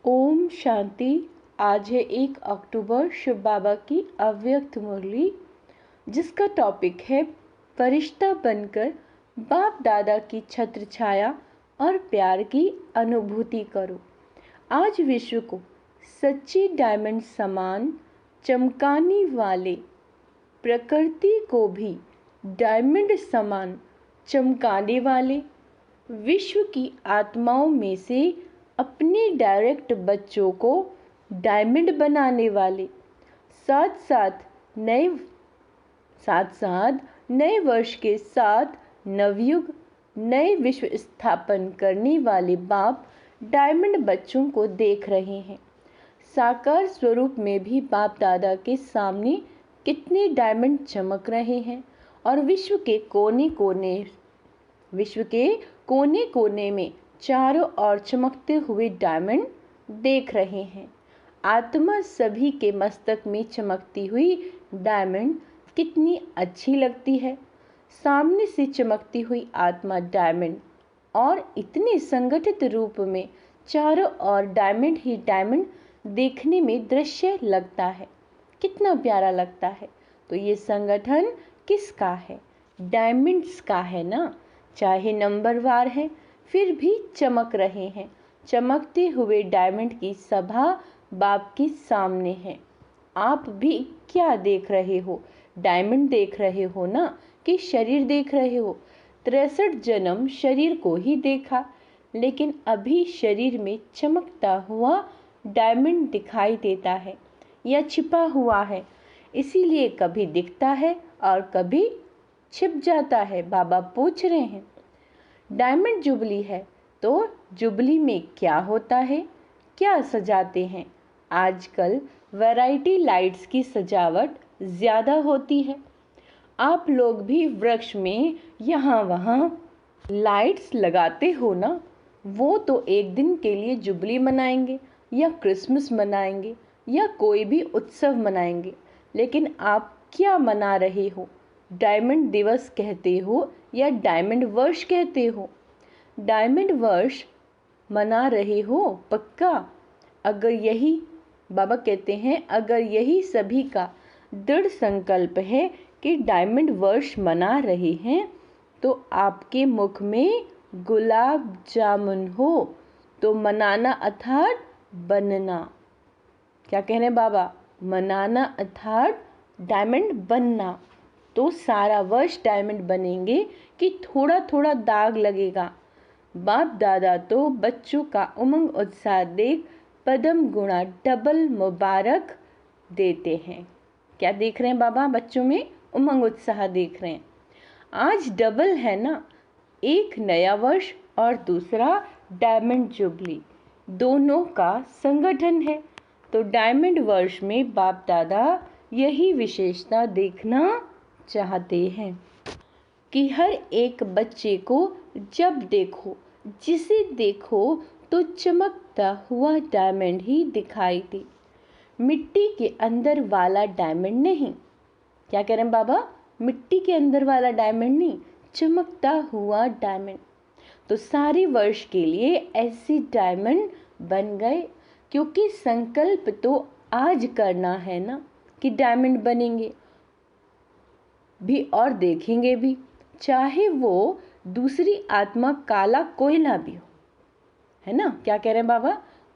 ओम शांति। आज है 1 अक्टूबर, शिव बाबा की अव्यक्त मुरली, जिसका टॉपिक है फरिश्ता बनकर बाप दादा की छत्र छाया और प्यार की अनुभूति करो। आज विश्व को सच्ची डायमंड समान चमकाने वाले, प्रकृति को भी डायमंड समान चमकाने वाले, विश्व की आत्माओं में से अपने डायरेक्ट बच्चों को डायमंड बनाने वाले, साथ साथ नए वर्ष के साथ नवयुग, नए विश्व स्थापन करने वाले बाप डायमंड बच्चों को देख रहे हैं। साकार स्वरूप में भी बाप दादा के सामने कितने डायमंड चमक रहे हैं और विश्व के कोने कोने में चारों ओर चमकते हुए डायमंड देख रहे हैं। आत्मा सभी के मस्तक में चमकती हुई डायमंड कितनी अच्छी लगती है। सामने से चमकती हुई आत्मा डायमंड और इतने संगठित रूप में चारों ओर डायमंड ही डायमंड देखने में दृश्य लगता है, कितना प्यारा लगता है। तो ये संगठन किसका है? डायमंड्स का है ना। चाहे नंबरवार है फिर भी चमक रहे हैं। चमकते हुए डायमंड की सभा बाप के सामने है। आप भी क्या देख रहे हो? डायमंड देख रहे हो ना, कि शरीर देख रहे हो? 63 जन्म शरीर को ही देखा, लेकिन अभी शरीर में चमकता हुआ डायमंड दिखाई देता है या छिपा हुआ है, इसीलिए कभी दिखता है और कभी छिप जाता है। बाबा पूछ रहे हैं, डायमंड जुबली है तो जुबली में क्या होता है, क्या सजाते हैं? आजकल वैरायटी लाइट्स की सजावट ज़्यादा होती है। आप लोग भी वृक्ष में यहाँ वहाँ लाइट्स लगाते हो ना। वो तो एक दिन के लिए जुबली मनाएंगे या क्रिसमस मनाएंगे या कोई भी उत्सव मनाएंगे, लेकिन आप क्या मना रहे हो? डायमंड दिवस कहते हो या डायमंड वर्ष कहते हो? डायमंड वर्ष मना रहे हो पक्का? अगर यही बाबा कहते हैं, अगर यही सभी का दृढ़ संकल्प है कि डायमंड वर्ष मना रहे हैं, तो आपके मुख में गुलाब जामुन हो तो मनाना अर्थात बनना। क्या कह रहे हैं बाबा? मनाना अर्थात डायमंड बनना। तो सारा वर्ष डायमंड बनेंगे कि थोड़ा थोड़ा दाग लगेगा? बाप दादा तो बच्चों का उमंग उत्साह देख पदम गुणा डबल मुबारक देते हैं। क्या देख रहे हैं बाबा? बच्चों में उमंग उत्साह देख रहे हैं। आज डबल है ना, एक नया वर्ष और दूसरा डायमंड जुबली, दोनों का संगठन है। तो डायमंड वर्ष में बाप दादा यही विशेषता देखना चाहते हैं कि हर एक बच्चे को जब देखो, जिसे देखो तो चमकता हुआ डायमंड ही दिखाई दे, मिट्टी के अंदर वाला डायमंड नहीं। क्या कह रहे हैं बाबा? मिट्टी के अंदर वाला डायमंड नहीं, चमकता हुआ डायमंड। तो सारे वर्ष के लिए ऐसे डायमंड बन गए, क्योंकि संकल्प तो आज करना है ना कि डायमंड बनेंगे भी और देखेंगे भी, चाहे वो दूसरी आत्मा काला कोयला भी हो, है ना। क्या कह रहे हैं बाबा?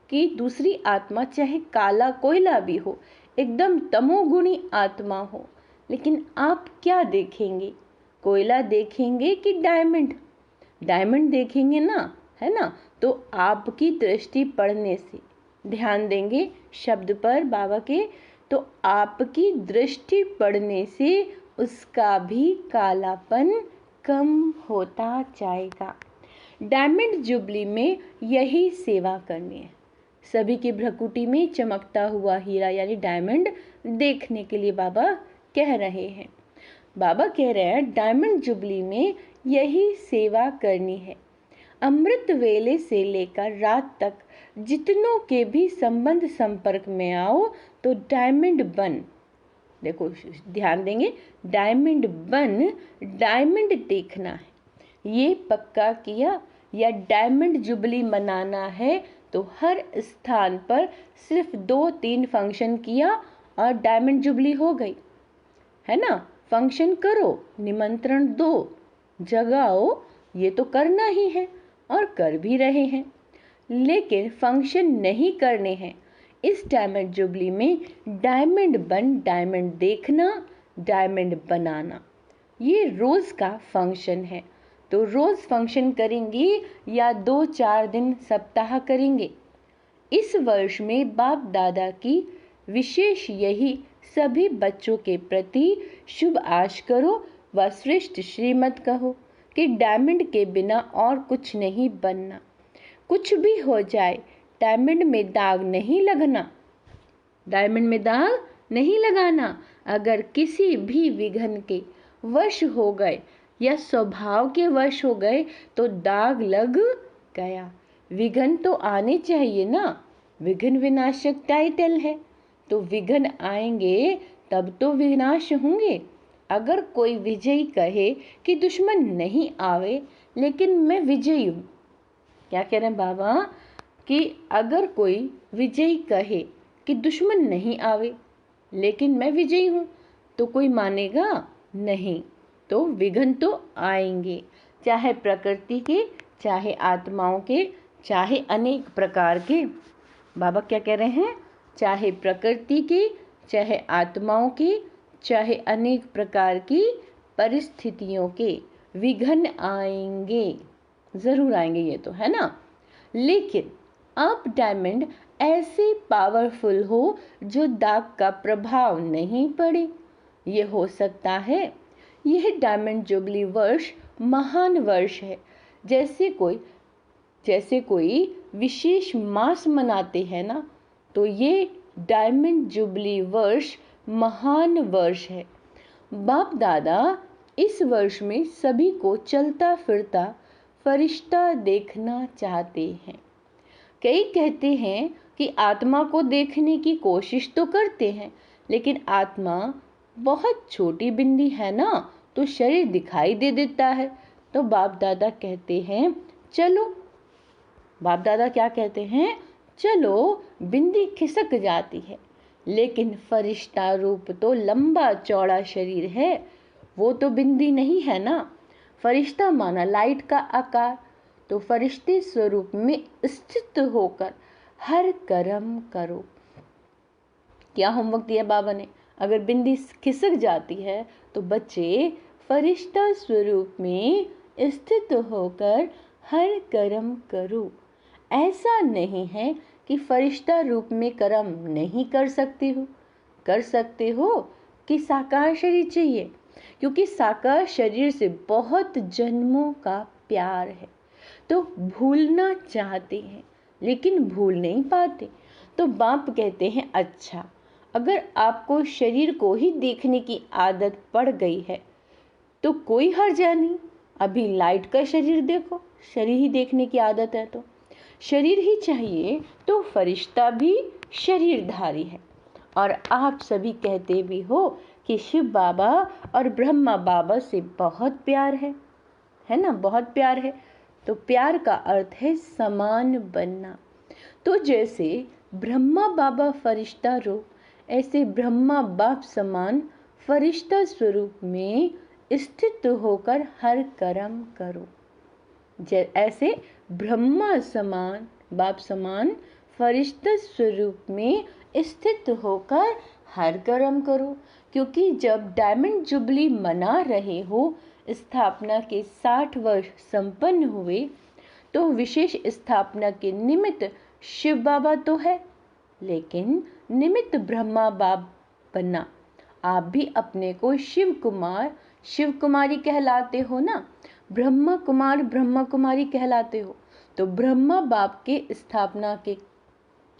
कि दूसरी आत्मा चाहे काला कोयला भी हो, एकदम तमोगुणी आत्मा हो, लेकिन आप क्या देखेंगे? कोयला देखेंगे कि डायमंड? डायमंड देखेंगे ना, है ना। तो आपकी दृष्टि पड़ने से, ध्यान देंगे शब्द पर बाबा के, तो आपकी दृष्टि पड़ने से उसका भी कालापन कम होता जाएगा। डायमंड जुबली में यही सेवा करनी है। सभी की भ्रकुटी में चमकता हुआ हीरा यानी डायमंड देखने के लिए बाबा कह रहे हैं। बाबा कह रहे हैं डायमंड जुबली में यही सेवा करनी है। अमृत वेले से लेकर रात तक जितनों के भी संबंध संपर्क में आओ तो डायमंड बन, देखो ध्यान देंगे, डायमंड बन, डायमंड देखना है, ये पक्का किया। या डायमंड जुबली मनाना है तो हर स्थान पर सिर्फ 2-3 फंक्शन किया और डायमंड जुबली हो गई, है ना। फंक्शन करो, निमंत्रण दो, जगाओ, ये तो करना ही है और कर भी रहे हैं। लेकिन फंक्शन नहीं करने हैं। इस डायमंड जुबली में डायमंड देखना, डायमंड बनाना, ये रोज का फंक्शन है। तो रोज फंक्शन करेंगे या 2-4 दिन सप्ताह करेंगे। इस वर्ष में बाप दादा की विशेष यही सभी बच्चों के प्रति शुभ आश करो व श्रेष्ठ श्रीमत कहो कि डायमंड के बिना और कुछ नहीं बनना। कुछ भी हो जाए, डायमंड में दाग नहीं लगना, डायमंड में दाग नहीं लगाना। अगर किसी भी विघ्न के वश हो गए या स्वभाव के वश हो गए तो दाग लग गया। विघ्न तो आने चाहिए ना, विघ्न विनाशक टाइटल है, तो विघ्न आएंगे तब तो विनाश होंगे। अगर कोई विजयी कहे कि दुश्मन नहीं आवे लेकिन मैं विजयी हूँ, क्या कह रहे हैं बाबा कि अगर कोई विजयी कहे कि दुश्मन नहीं आवे लेकिन मैं विजयी हूँ, तो कोई मानेगा नहीं। तो विघ्न तो आएंगे, चाहे प्रकृति के, चाहे आत्माओं के, चाहे अनेक प्रकार के। बाबा क्या कह रहे हैं, चाहे प्रकृति के, चाहे आत्माओं के, चाहे अनेक प्रकार की परिस्थितियों के विघ्न आएंगे, जरूर आएंगे, ये तो है ना। लेकिन अब डायमंड ऐसे पावरफुल हो जो दाग का प्रभाव नहीं पड़े। ये हो सकता है। यह डायमंड जुबली वर्ष महान वर्ष है। जैसे कोई विशेष मास मनाते हैं ना, तो ये डायमंड जुबली वर्ष महान वर्ष है। बाप दादा इस वर्ष में सभी को चलता फिरता फरिश्ता देखना चाहते हैं। कई कहते हैं कि आत्मा को देखने की कोशिश तो करते हैं, लेकिन आत्मा बहुत छोटी बिंदी है ना, तो शरीर दिखाई दे देता है। तो बाप दादा कहते हैं चलो, बाप दादा क्या कहते हैं, चलो बिंदी खिसक जाती है, लेकिन फरिश्ता रूप तो लंबा चौड़ा शरीर है, वो तो बिंदी नहीं है ना। फरिश्ता माना लाइट का आकार, तो फरिश्ते स्वरूप में स्थित होकर हर कर्म करो। क्या होमवर्क दिया बाबा ने, अगर बिंदी खिसक जाती है तो बच्चे फरिश्ता स्वरूप में स्थित होकर हर कर्म करो। ऐसा नहीं है कि फरिश्ता रूप में कर्म नहीं कर सकते हो कि साकार शरीर चाहिए, क्योंकि साकार शरीर से बहुत जन्मों का प्यार है, तो भूलना चाहते हैं लेकिन भूल नहीं पाते। तो बाप कहते हैं अच्छा, अगर आपको शरीर को ही देखने की आदत पड़ गई है तो कोई हर्जा नहीं, अभी लाइट का शरीर देखो, शरीर ही देखने की आदत है तो शरीर ही चाहिए। तो फरिश्ता भी शरीरधारी है। और आप सभी कहते भी हो कि शिव बाबा और ब्रह्मा बाबा से बहुत प्यार है ना, बहुत प्यार है। तो प्यार का अर्थ है समान बनना। तो जैसे ब्रह्मा बाबा फरिश्ता रूप, ऐसे ब्रह्मा बाप समान फरिश्ता स्वरूप में स्थित होकर हर कर्म करो। ऐसे ब्रह्मा समान बाप समान फरिश्ता स्वरूप में स्थित होकर हर कर्म करो। क्योंकि जब डायमंड जुबली मना रहे हो, स्थापना के 60 वर्ष संपन्न हुए, तो विशेष स्थापना के निमित्त शिव बाबा तो है, लेकिन निमित्त ब्रह्मा बाप बना। आप भी अपने को शिव कुमारी कहलाते हो ना, ब्रह्मा कुमारी कहलाते हो। तो ब्रह्मा बाप के स्थापना के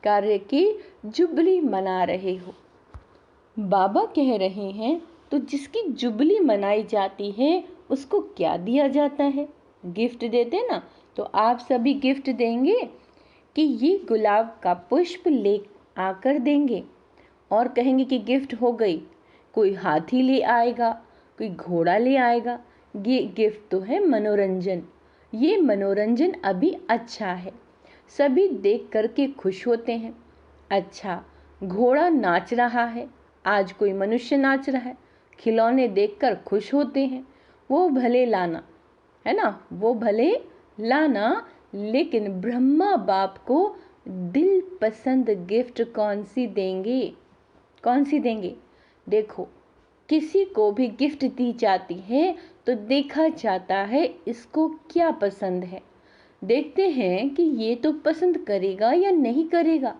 कार्य की जुबली मना रहे हो। बाबा कह रहे हैं तो जिसकी जुबली मनाई जाती है उसको क्या दिया जाता है, गिफ्ट देते ना। तो आप सभी गिफ्ट देंगे कि ये गुलाब का पुष्प ले आकर देंगे और कहेंगे कि गिफ्ट हो गई। कोई हाथी ले आएगा, कोई घोड़ा ले आएगा। ये गिफ्ट तो है मनोरंजन, ये मनोरंजन अभी अच्छा है। सभी देख करके खुश होते हैं। अच्छा, घोड़ा नाच रहा है, आज कोई मनुष्य नाच रहा है, खिलौने देखकर खुश होते हैं। वो भले लाना, है ना, वो भले लाना, लेकिन ब्रह्मा बाप को दिल पसंद गिफ्ट कौन सी देंगे? कौन सी देंगे? देखो, किसी को भी गिफ्ट दी जाती है तो देखा जाता है इसको क्या पसंद है। देखते हैं कि ये तो पसंद करेगा या नहीं करेगा।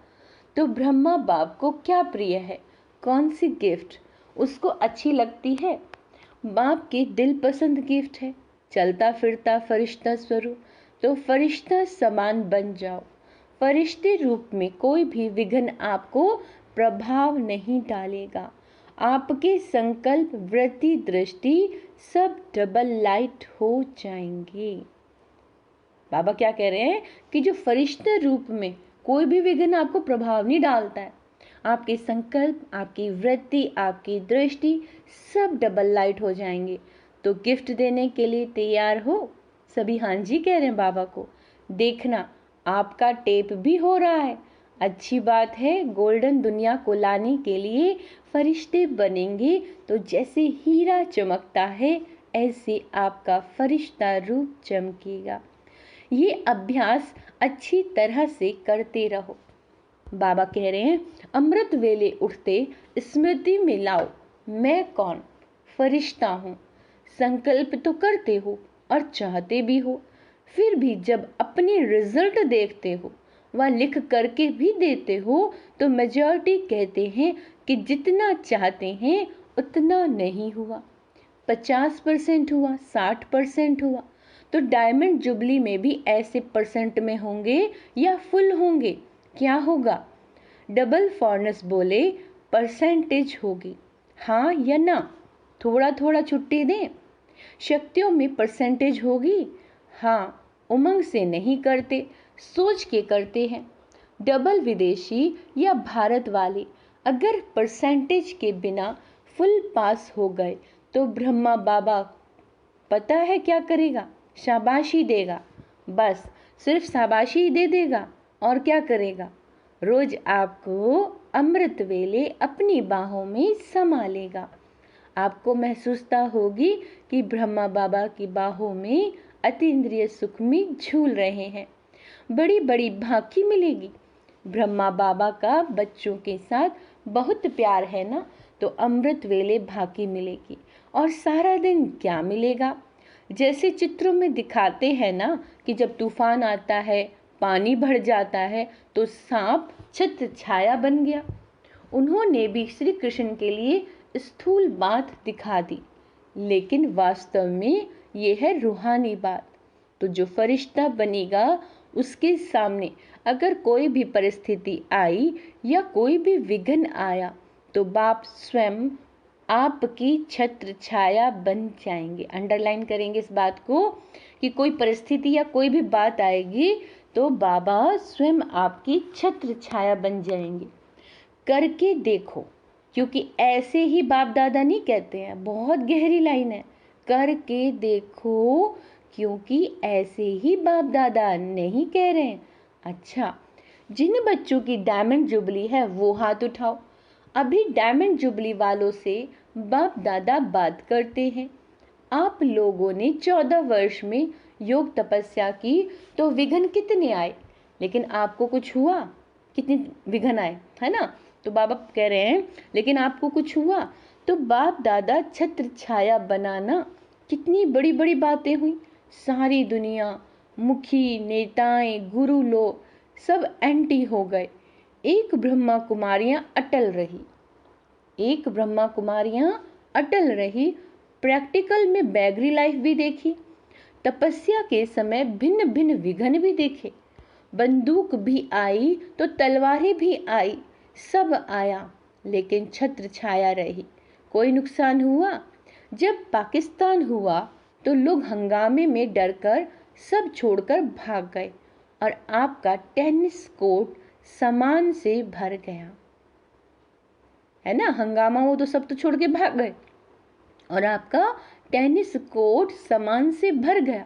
तो ब्रह्मा बाप को क्या प्रिय है, कौन सी गिफ्ट उसको अच्छी लगती है? बाप की दिल पसंद गिफ्ट है चलता फिरता फरिश्ता स्वरूप। तो फरिश्ता समान बन जाओ। फरिश्ते रूप में कोई भी विघ्न आपको प्रभाव नहीं डालेगा। आपके संकल्प, वृत्ति, दृष्टि सब डबल लाइट हो जाएंगे। बाबा क्या कह रहे हैं कि जो फरिश्ते रूप में कोई भी विघ्न आपको प्रभाव नहीं डालता है। आपके संकल्प, आपकी वृत्ति, आपकी दृष्टि सब डबल लाइट हो जाएंगे। तो गिफ्ट देने के लिए तैयार हो? सभी हाँ जी कह रहे हैं बाबा को। देखना, आपका टेप भी हो रहा है। अच्छी बात है। गोल्डन दुनिया को लाने के लिए फरिश्ते बनेंगे तो जैसे हीरा चमकता है ऐसे आपका फरिश्ता रूप चमकेगा। ये अभ्यास अच्छी तरह से करते रहो। बाबा कह रहे हैं, अमृत वेले उठते स्मृति में लाओ, मैं कौन? फरिश्ता हूँ। संकल्प तो करते हो और चाहते भी हो, फिर भी जब अपने रिजल्ट देखते हो व लिख करके भी देते हो तो मेजॉरिटी कहते हैं कि जितना चाहते हैं उतना नहीं हुआ। 50% हुआ, 60% हुआ। तो डायमंड जुबली में भी ऐसे परसेंट में होंगे या फुल होंगे? क्या होगा? डबल फॉर्नेस बोले परसेंटेज होगी, हाँ या ना? थोड़ा थोड़ा छुट्टी दें। शक्तियों में परसेंटेज होगी, हाँ। उमंग से नहीं करते, सोच के करते हैं। डबल विदेशी या भारत वाले अगर परसेंटेज के बिना फुल पास हो गए तो ब्रह्मा बाबा पता है क्या करेगा? शाबाशी देगा। बस सिर्फ शाबाशी दे देगा और क्या करेगा? रोज आपको अमृत वेले अपनी बाहों में समा लेगा। आपको महसूसता होगी कि ब्रह्मा बाबा की बाहों में अतीन्द्रिय सुख में झूल रहे हैं। बड़ी बड़ी भाकी मिलेगी। ब्रह्मा बाबा का बच्चों के साथ बहुत प्यार है ना, तो अमृत वेले भाकी मिलेगी। और सारा दिन क्या मिलेगा? जैसे चित्रों में दिखाते हैं ना कि जब तूफान आता है, पानी भर जाता है तो सांप छत्र छाया बन गया। उन्होंने भी श्री कृष्ण के लिए स्थूल बात दिखा दी, लेकिन वास्तव में ये है रूहानी बात। तो जो फरिश्ता बनेगा उसके सामने अगर कोई भी परिस्थिति आई या कोई भी विघ्न आया तो बाप स्वयं आपकी छत्र छाया बन जाएंगे। अंडरलाइन करेंगे इस बात को कि कोई परिस्थिति या कोई भी बात आएगी तो बाबा स्वयं आपकी छत्र छाया बन जाएंगे। करके देखो, क्योंकि ऐसे ही बाप दादा नहीं कहते हैं, बहुत गहरी लाइन है। करके देखो, क्योंकि ऐसे ही बाप दादा नहीं कह रहे हैं। अच्छा, जिन बच्चों की डायमंड जुबली है वो हाथ उठाओ। अभी डायमंड जुबली वालों से बाप दादा बात करते हैं। आप लोगों ने 14 वर्ष में योग तपस्या की तो विघ्न कितने आए, लेकिन आपको कुछ हुआ? कितने विघ्न आए, है ना? तो बाबा कह रहे हैं लेकिन आपको कुछ हुआ? तो बाप दादा छत्र छाया बनाना, कितनी बड़ी बड़ी बातें हुई। सारी दुनिया, मुखी, नेताएं, गुरु लोग सब एंटी हो गए। एक ब्रह्मा कुमारियां अटल रही। एक ब्रह्मा कुमारियां अटल रही। प्रैक्टिकल में बैगरी लाइफ भी देखी। तपस्या के समय भिन्न भिन्न विघ्न भी देखे। बंदूक भी आई तो तलवारें भी आई, सब आया, लेकिन छत्र छाया रही। कोई नुकसान हुआ? जब पाकिस्तान हुआ तो लोग हंगामे में डरकर सब छोड़कर भाग गए और आपका टेनिस कोर्ट सामान से भर गया, है ना? हंगामा हो तो सब तो छोड़ के भाग गए और आपका टेनिस कोर्ट सामान से भर गया,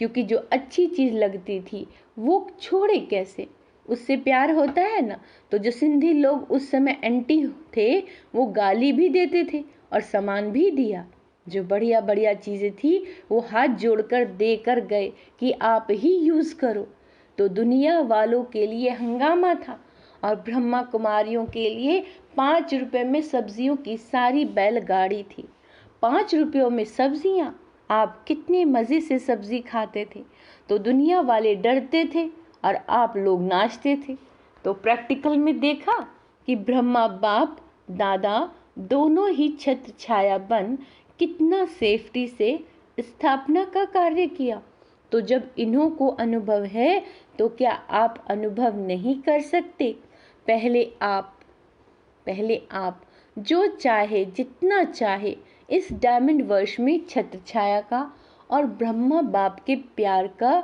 क्योंकि जो अच्छी चीज़ लगती थी वो छोड़े कैसे, उससे प्यार होता है ना। तो जो सिंधी लोग उस समय एंटी थे वो गाली भी देते थे और सामान भी दिया। जो बढ़िया बढ़िया चीज़ें थी वो हाथ जोड़कर देकर गए कि आप ही यूज़ करो। तो दुनिया वालों के लिए हंगामा था और ब्रह्मा कुमारियों के लिए 5 रुपए में सब्जियों की सारी बैलगाड़ी थी। 5 रुपयों में सब्जियाँ, आप कितने मज़े से सब्जी खाते थे। तो दुनिया वाले डरते थे और आप लोग नाचते थे। तो प्रैक्टिकल में देखा कि ब्रह्मा बाप दादा दोनों ही छत्र छाया बन कितना सेफ्टी से स्थापना का कार्य किया। तो जब इन्हों को अनुभव है तो क्या आप अनुभव नहीं कर सकते। पहले आप जो चाहे जितना चाहे इस डायमंड वर्ष में छत्र छाया का और ब्रह्मा बाप के प्यार का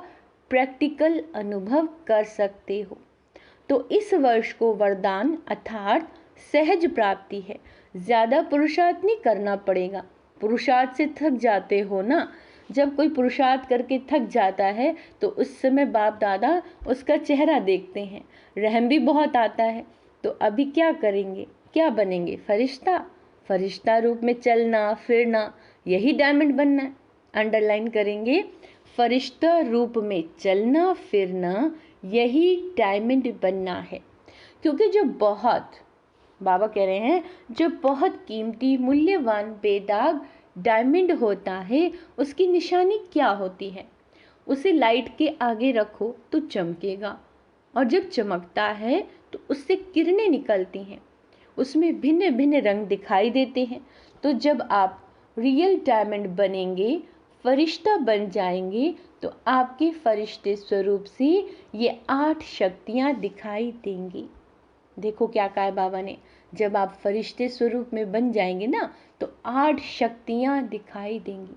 प्रैक्टिकल अनुभव कर सकते हो। तो इस वर्ष को वरदान अर्थात सहज प्राप्ति है। ज़्यादा पुरुषार्थ नहीं करना पड़ेगा। पुरुषार्थ से थक जाते हो ना, जब कोई पुरुषार्थ करके थक जाता है तो उस समय बाप दादा उसका चेहरा देखते हैं, रहम भी बहुत आता है। तो अभी क्या करेंगे, क्या बनेंगे, फरिश्ता। फरिश्ता रूप में चलना फिरना, यही डायमंड बनना है। अंडरलाइन करेंगे, फरिश्ता रूप में चलना फिरना यही डायमंड बनना है। क्योंकि जो बहुत, बाबा कह रहे हैं, जो बहुत कीमती मूल्यवान बेदाग डायमंड होता है उसकी निशानी क्या होती है। उसे लाइट के आगे रखो तो चमकेगा और जब चमकता है तो उससे किरणें निकलती हैं, उसमें भिन्न भिन्न रंग दिखाई देते हैं। तो जब आप रियल डायमंड बनेंगे, फरिश्ता बन जाएंगे, तो आपके फरिश्ते स्वरूप से ये 8 शक्तियाँ दिखाई देंगी। देखो क्या कहा है बाबा ने, जब आप फरिश्ते स्वरूप में बन जाएंगे ना तो 8 शक्तियाँ दिखाई देंगी।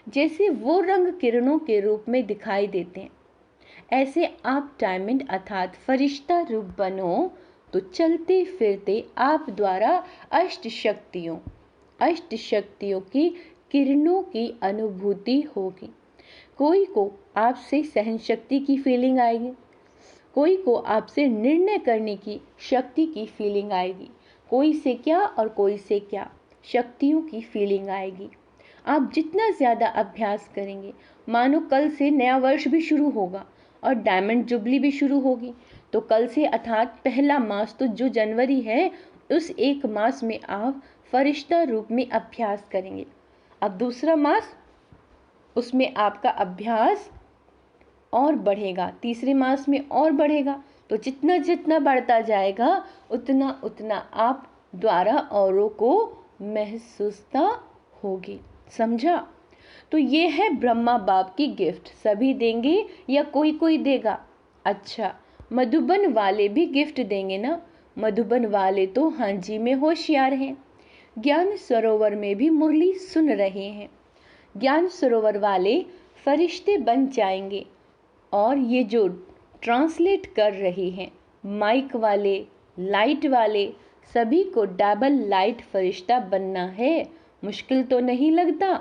जैसे वो रंग किरणों के रूप में दिखाई देते हैं, ऐसे आप डायमंड अर्थात फरिश्ता रूप बनो तो चलते फिरते आप द्वारा अष्ट शक्तियों की किरणों की अनुभूति होगी। कोई को आपसे सहन शक्ति की फीलिंग आएगी, कोई को आपसे निर्णय करने की शक्ति की फीलिंग आएगी, कोई से क्या और कोई से क्या शक्तियों की फीलिंग आएगी। आप जितना ज़्यादा अभ्यास करेंगे, मानो कल से नया वर्ष भी शुरू होगा और डायमंड जुबली भी शुरू होगी। तो कल से अर्थात पहला मास तो जो जनवरी है, उस एक मास में आप फरिश्ता रूप में अभ्यास करेंगे। अब दूसरा मास, उसमें आपका अभ्यास और बढ़ेगा, तीसरे मास में और बढ़ेगा। तो जितना जितना बढ़ता जाएगा उतना उतना आप द्वारा औरों को महसूसता होगी। समझा। तो ये है ब्रह्मा बाप की गिफ्ट। सभी देंगे या कोई कोई देगा? अच्छा, मधुबन वाले भी गिफ्ट देंगे ना। मधुबन वाले तो हाँ जी में होशियार हैं, ज्ञान सरोवर में भी मुरली सुन रहे हैं। ज्ञान सरोवर वाले फरिश्ते बन जाएंगे और ये जो ट्रांसलेट कर रहे हैं, माइक वाले, लाइट वाले, सभी को डबल लाइट फरिश्ता बनना है। मुश्किल तो नहीं लगता।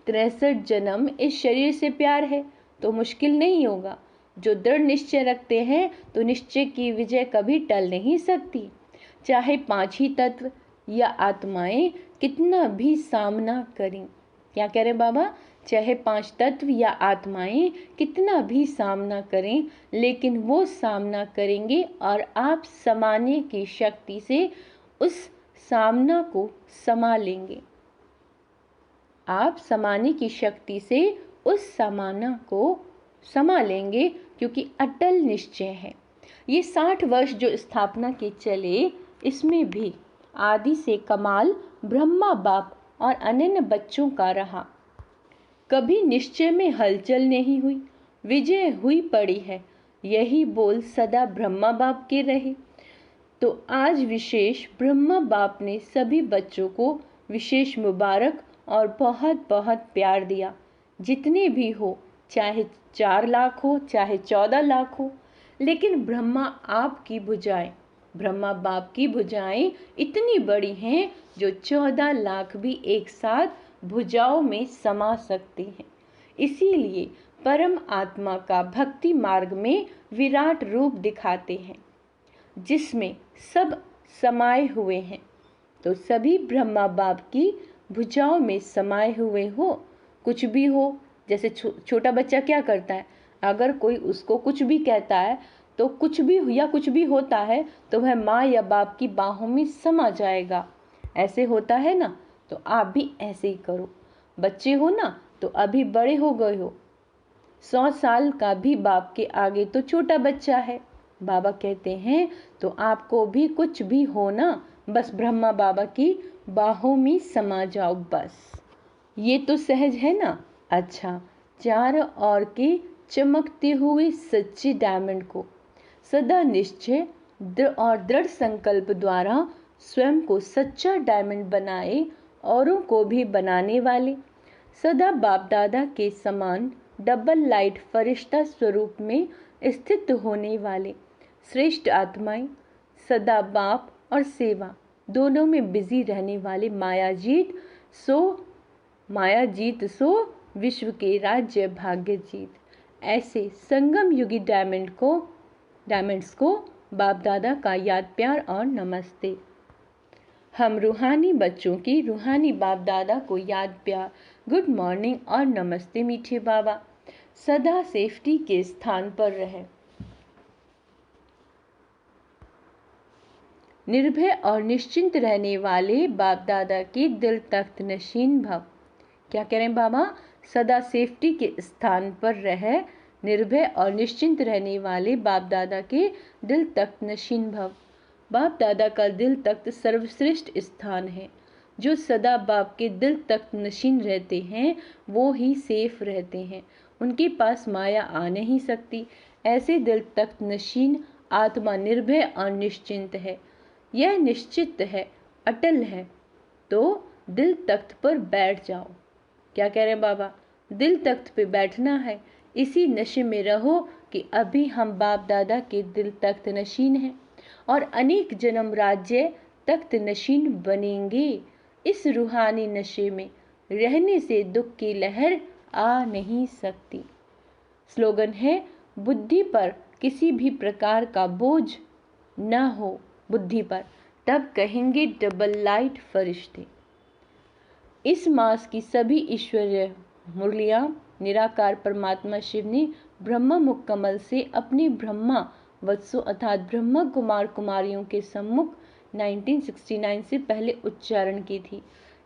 63 जन्म इस शरीर से प्यार है तो मुश्किल नहीं होगा। जो दृढ़ निश्चय रखते हैं तो निश्चय की विजय कभी टल नहीं सकती। चाहे 5 ही तत्व या आत्माएं कितना भी सामना करें। क्या कह रहे बाबा? चाहे 5 तत्व या आत्माएं कितना भी सामना करें, लेकिन वो सामना करेंगे और आप समाने की शक्ति से उस सामना को समा लेंगे। आप समाने की शक्ति से उस समाना को समा लेंगे, क्योंकि अटल निश्चय है। ये 60 वर्ष जो स्थापना के चले, इसमें भी आदि से कमाल ब्रह्मा बाप और अनन्य बच्चों का रहा। कभी निश्चय में हलचल नहीं हुई, विजय हुई पड़ी है, यही बोल सदा ब्रह्मा बाप के रहे। तो आज विशेष ब्रह्मा बाप ने सभी बच्चों को विशेष मुबारक और बहुत बहुत प्यार दिया। जितने भी हो, चाहे 4 लाख हो चाहे 14 लाख हो, लेकिन ब्रह्मा बाप की भुजाएं इतनी बड़ी हैं जो 14 लाख भी एक साथ भुजाओं में समा सकते हैं। इसीलिए परम आत्मा का भक्ति मार्ग में विराट रूप दिखाते हैं, जिसमें सब समाये हुए हैं। तो सभी ब्रह्मा बाप की भुजाओं में समाये हुए हो। कुछ भी हो, जैसे छोटा बच्चा क्या करता है, अगर कोई उसको कुछ भी कहता है तो कुछ भी या कुछ भी होता है तो वह माँ या बाप की बाहों में समा जाएगा। ऐसे होता है ना, तो आप भी ऐसे ही करो। बच्चे हो ना, तो अभी बड़े हो गए हो, 100 साल का भी बाप के आगे तो छोटा बच्चा है। बाबा कहते हैं तो आपको भी कुछ भी हो ना, बस ब्रह्मा बाबा की बाहों में समा जाओ बस। ये तो सहज है ना। अच्छा, चारों ओर के चमकते हुए सच्चे डायमंड को सदा निश्चय और दृढ़ संकल्प द्वारा स्वयं को सच्चा डायमंड बनाए, औरों को भी बनाने वाले, सदा बाप दादा के समान डबल लाइट फरिश्ता स्वरूप में स्थित होने वाले श्रेष्ठ आत्माएं, सदा बाप और सेवा दोनों में बिजी रहने वाले माया जीत सो विश्व के राज्य भाग्य जीत। ऐसे संगम युगी डायमंड्स को बाप दादा का याद प्यार और नमस्ते। हम रूहानी बच्चों की रूहानी बाप दादा को याद प्यार, गुड मॉर्निंग और नमस्ते मीठे बाबा। सदा सेफ्टी के स्थान पर रहे, निर्भय और निश्चिंत रहने वाले बाप दादा के दिल तख्त नशीन भव। क्या कह रहे हैं बाबा? सदा सेफ्टी के स्थान पर रहे, निर्भय और निश्चिंत रहने वाले बाप दादा के दिल तख्त नशीन भव। बाप दादा का दिल तख्त सर्वश्रेष्ठ स्थान है। जो सदा बाप के दिल तख्त नशीन रहते हैं वो ही सेफ रहते हैं, उनके पास माया आ नहीं सकती। ऐसे दिल तख्त नशीन आत्मा निर्भय और निश्चिंत है, यह निश्चित है, अटल है। तो दिल तख्त पर बैठ जाओ। क्या कह रहे हैं बाबा? दिल तख्त पे बैठना है, इसी नशे में रहो कि अभी हम बाप दादा के दिल तख्त नशीन हैं और अनेक जन्म राज्य तख्त नशीन बनेंगे। इस रूहानी नशे में रहने से दुख की लहर आ नहीं सकती। स्लोगन है, बुद्धि पर किसी भी प्रकार का बोझ न हो बुद्धि पर, तब कहेंगे डबल लाइट फरिश्ते। इस मास की सभी ईश्वरीय मुरलियां निराकार परमात्मा शिव ने ब्रह्मा मुख कमल से अपने ब्रह्मा वत्सों अर्थात ब्रह्मा कुमार कुमारियों के सम्मुख 1969 से पहले उच्चारण की थी।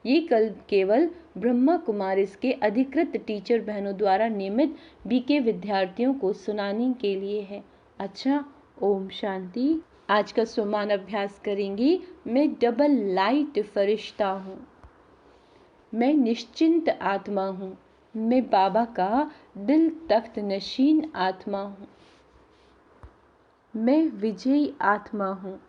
ये कल केवल ब्रह्मा कुमारिस के अधिकृत टीचर बहनों द्वारा नियमित बीके विद्यार्थियों को सुनाने के लिए है। अच्छा, ओम शांति। आज का सुमान अभ्यास करेंगे। मैं डबल लाइट फरिश्ता हूँ, मैं निश्चिंत आत्मा हूँ, मैं बाबा का दिल तख्त नशीन आत्मा हूँ, मैं विजयी आत्मा हूँ,